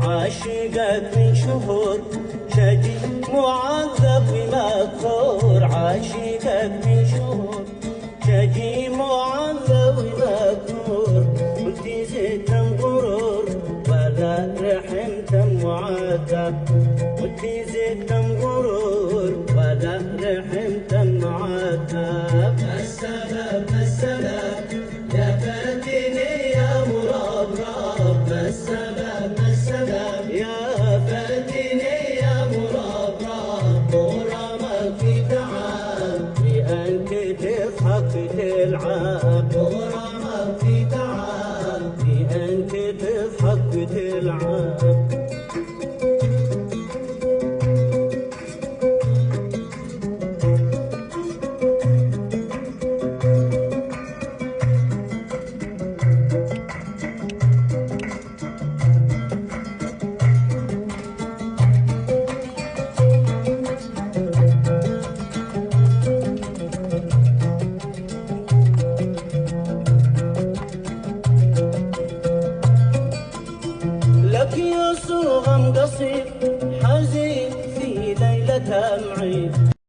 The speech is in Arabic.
عاشقك من شهور شقي معذب ومكفور، عاشقك من شهور شقي معذب ومكفور، قلت زدت غرور ولا رحمت معذب، قلت زدت غرور ولا رحمت معذب. السبب السبب يا فاتني يا مربرب، السبب السبب يا فاتني يا مربرب، غرامك في تعب لأنك تضحك تلعب، غرامك في تعب لأنك تضحك تلعب. لك يا صغم قصير حزين في ليلة معين.